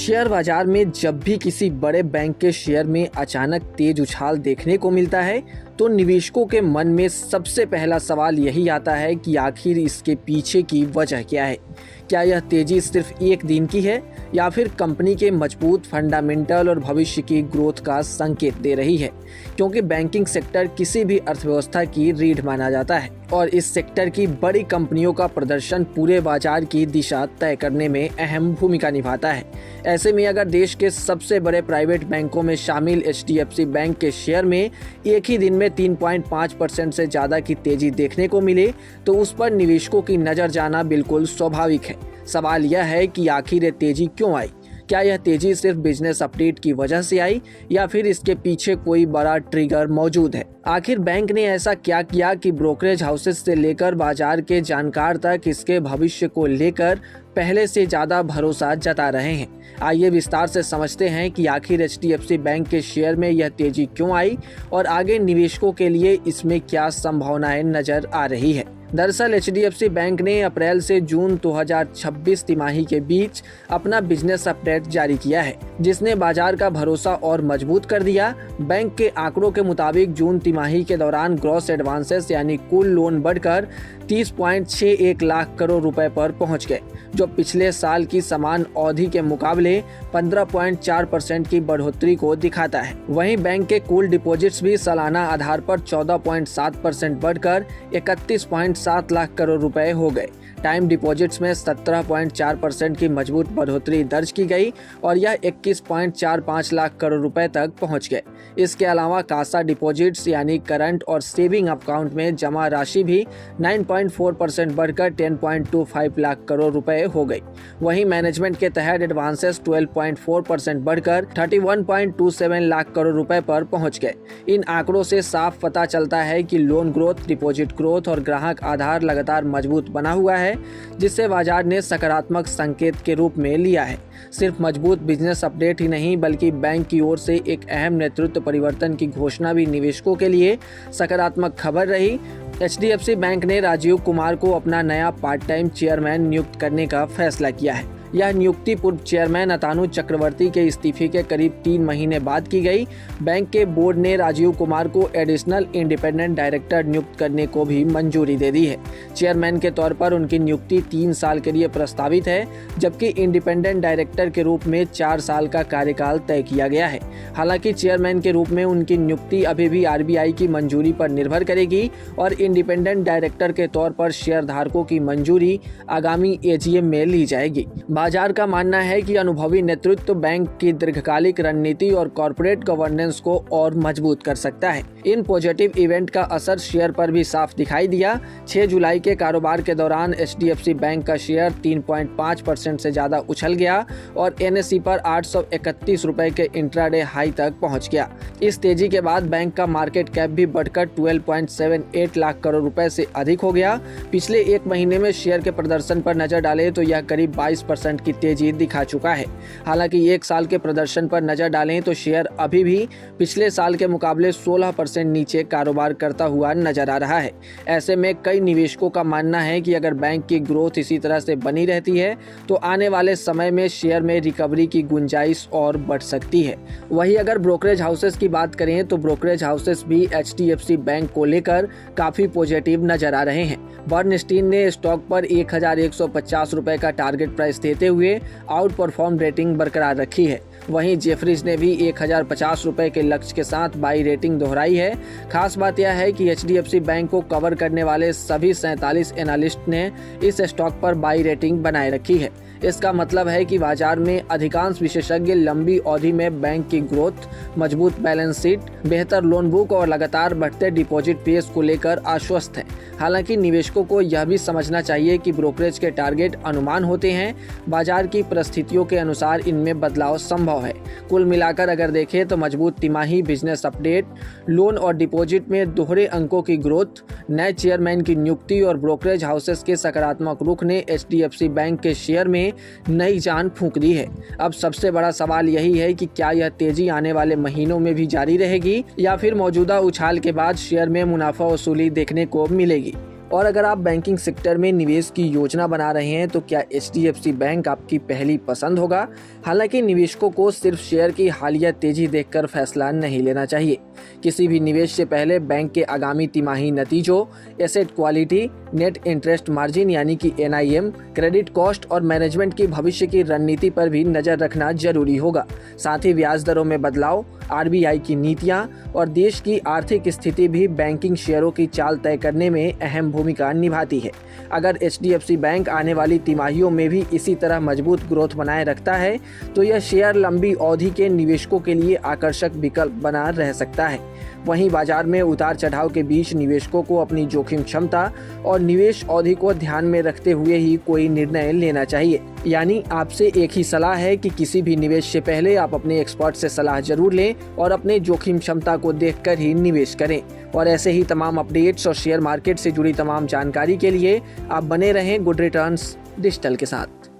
Share बाजार में जब भी किसी बड़े बैंक के शेयर में अचानक तेज उछाल देखने को मिलता है तो निवेशकों के मन में सबसे पहला सवाल यही आता है कि आखिर इसके पीछे की वजह क्या है। क्या यह तेजी सिर्फ एक दिन की है या फिर कंपनी के मजबूत फंडामेंटल और भविष्य की ग्रोथ का संकेत दे रही है, क्योंकि बैंकिंग सेक्टर किसी भी अर्थव्यवस्था की रीढ़ माना जाता है और इस सेक्टर की बड़ी कंपनियों का प्रदर्शन पूरे बाजार की दिशा तय करने में अहम भूमिका निभाता है। ऐसे में अगर देश के सबसे बड़े प्राइवेट बैंकों में शामिल HDFC बैंक के शेयर में एक ही दिन में 3.5% से ज़्यादा की तेजी देखने को मिले तो उस पर निवेशकों की नज़र जाना बिल्कुल स्वाभाविक है। सवाल यह है कि आखिर ये तेजी क्यों आई। क्या यह तेजी सिर्फ बिजनेस अपडेट की वजह से आई या फिर इसके पीछे कोई बड़ा ट्रिगर मौजूद है। आखिर बैंक ने ऐसा क्या किया कि ब्रोकरेज हाउसेस से लेकर बाजार के जानकार तक इसके भविष्य को लेकर पहले से ज़्यादा भरोसा जता रहे हैं। आइए विस्तार से समझते हैं कि आखिर HDFC बैंक के शेयर में यह तेजी क्यों आई और आगे निवेशकों के लिए इसमें क्या संभावनाएं नजर आ रही है। दरअसल HDFC बैंक ने अप्रैल से जून 2026 तिमाही के बीच अपना बिजनेस अपडेट जारी किया है, जिसने बाजार का भरोसा और मजबूत कर दिया। बैंक के आंकड़ों के मुताबिक जून तिमाही के दौरान ग्रॉस एडवांसेस यानी कुल लोन बढ़कर 30.61 लाख करोड़ रुपए पर पहुंच गए, जो पिछले साल की समान अवधि के मुकाबले 15.4% की बढ़ोतरी को दिखाता है। वहीं बैंक के कुल डिपॉजिट्स भी सालाना आधार पर 14.7% बढ़कर 31.7 लाख करोड़ रुपए हो गए। टाइम डिपॉजिट्स में 17.4% की मजबूत बढ़ोतरी दर्ज की गई और यह 21.45 लाख करोड़ रुपए तक पहुंच गए। इसके अलावा कासा डिपॉजिट्स यानी करंट और सेविंग अकाउंट में जमा राशि भी 9.4% बढ़कर 10.25 लाख करोड़ रुपए हो गई। वहीं मैनेजमेंट के तहत एडवांसेस 12.4% बढ़कर 31.27 लाख करोड़ रुपए पर पहुंच गए। इन आंकड़ों से साफ पता चलता है कि लोन ग्रोथ, डिपॉजिट ग्रोथ और ग्राहक आधार लगातार मजबूत बना हुआ है, जिसे बाजार ने सकारात्मक संकेत के रूप में लिया है। सिर्फ मजबूत बिजनेस अपडेट ही नहीं बल्कि बैंक की ओर से एक अहम नेतृत्व परिवर्तन की घोषणा भी निवेशकों के लिए सकारात्मक खबर रही। HDFC बैंक ने राजीव कुमार को अपना नया पार्ट टाइम चेयरमैन नियुक्त करने का फैसला किया है। यह नियुक्ति पूर्व चेयरमैन अतानु चक्रवर्ती के इस्तीफे के करीब 3 महीने बाद की गई। बैंक के बोर्ड ने राजीव कुमार को एडिशनल इंडिपेंडेंट डायरेक्टर नियुक्त करने को भी मंजूरी दे दी है। चेयरमैन के तौर पर उनकी नियुक्ति 3 साल के लिए प्रस्तावित है, जबकि इंडिपेंडेंट डायरेक्टर के रूप में 4 साल का कार्यकाल तय किया गया है। हालांकि चेयरमैन के रूप में उनकी नियुक्ति अभी भी RBI की मंजूरी पर निर्भर करेगी और इंडिपेंडेंट डायरेक्टर के तौर पर शेयर धारकों की मंजूरी आगामी AGM में ली जाएगी। बाजार का मानना है कि अनुभवी नेतृत्व बैंक की दीर्घकालिक रणनीति और कॉर्पोरेट गवर्नेंस को और मजबूत कर सकता है। इन पॉजिटिव इवेंट का असर शेयर पर भी साफ दिखाई दिया। 6 जुलाई के कारोबार के दौरान HDFC बैंक का शेयर 3.5% से ज्यादा उछल गया और NSE पर 831 रुपए के इंट्राडे हाई तक पहुंच गया। इस तेजी के बाद बैंक का मार्केट कैप भी बढ़कर 12.78 लाख करोड़ रुपए से अधिक हो गया। पिछले एक महीने में शेयर के प्रदर्शन पर नजर डालें तो यह करीब 22% की तेजी दिखा चुका है। हालांकि एक साल के प्रदर्शन पर नजर डालें तो शेयर अभी भी पिछले साल के मुकाबले 16% नीचे कारोबार करता हुआ नजर आ रहा है। ऐसे में कई निवेशकों का मानना है कि अगर बैंक की ग्रोथ इसी तरह से बनी रहती है तो आने वाले समय में शेयर में रिकवरी की गुंजाइश और बढ़ सकती है। वहीं अगर ब्रोकरेज हाउसेस की बात करें तो ब्रोकरेज हाउसेस भी HDFC बैंक को लेकर काफी पॉजिटिव नजर आ रहे हैं। बर्नस्टीन ने स्टॉक पर 1150 रुपए का टारगेट प्राइस देते हुए आउट परफॉर्म रेटिंग बरकरार रखी है। वहीं जेफरीज ने भी 1050 रुपए के लक्ष्य के साथ बाई रेटिंग दोहराई है। खास बात यह है कि HDFC बैंक को कवर करने वाले सभी 47 एनालिस्ट ने इस स्टॉक पर बाई रेटिंग बनाए रखी है। इसका मतलब है कि बाजार में अधिकांश विशेषज्ञ लंबी अवधि में बैंक की ग्रोथ, मजबूत बैलेंस शीट, बेहतर लोन बुक और लगातार बढ़ते डिपॉजिट पेस को लेकर आश्वस्त हैं। हालांकि निवेशकों को यह भी समझना चाहिए कि ब्रोकरेज के टारगेट अनुमान होते हैं, बाजार की परिस्थितियों के अनुसार इनमें बदलाव संभव है। कुल मिलाकर अगर देखें तो मजबूत तिमाही, बिजनेस अपडेट, लोन और डिपॉजिट में दोहरे अंकों की ग्रोथ, नए चेयरमैन की नियुक्ति और ब्रोकरेज हाउसेस के सकारात्मक रुख ने HDFC बैंक के शेयर में नई जान फूंक दी है। अब सबसे बड़ा सवाल यही है कि क्या यह तेजी आने वाले महीनों में भी जारी रहेगी या फिर मौजूदा उछाल के बाद शेयर में मुनाफा वसूली देखने को मिलेगी। और अगर आप बैंकिंग सेक्टर में निवेश की योजना बना रहे हैं तो क्या HDFC बैंक आपकी पहली पसंद होगा। हालांकि निवेशकों को सिर्फ शेयर की हालिया तेजी देखकर फैसला नहीं लेना चाहिए। किसी भी निवेश से पहले बैंक के आगामी तिमाही नतीजों, asset quality, net interest margin यानी कि NIM, क्रेडिट कॉस्ट और मैनेजमेंट की भविष्य की रणनीति पर भी नजर रखना जरूरी होगा। साथ ही ब्याज दरों में बदलाव, RBI की नीतियां और देश की आर्थिक स्थिति भी बैंकिंग शेयरों की चाल तय करने में अहम भूमिका निभाती है। अगर HDFC बैंक आने वाली तिमाहियों में भी इसी तरह मजबूत ग्रोथ बनाए रखता है तो यह शेयर लंबी अवधि के निवेशकों के लिए आकर्षक विकल्प बना रह सकता है। वहीं बाजार में उतार चढ़ाव के बीच निवेशकों को अपनी जोखिम क्षमता और निवेश अवधि को ध्यान में रखते हुए ही कोई निर्णय लेना चाहिए। यानी आपसे एक ही सलाह है कि किसी भी निवेश से पहले आप अपने एक्सपर्ट से सलाह जरूर लें और अपने जोखिम क्षमता को देखकर ही निवेश करें। और ऐसे ही तमाम अपडेट्स और शेयर मार्केट से जुड़ी तमाम जानकारी के लिए आप बने रहें गुड रिटर्न्स डिजिटल के साथ।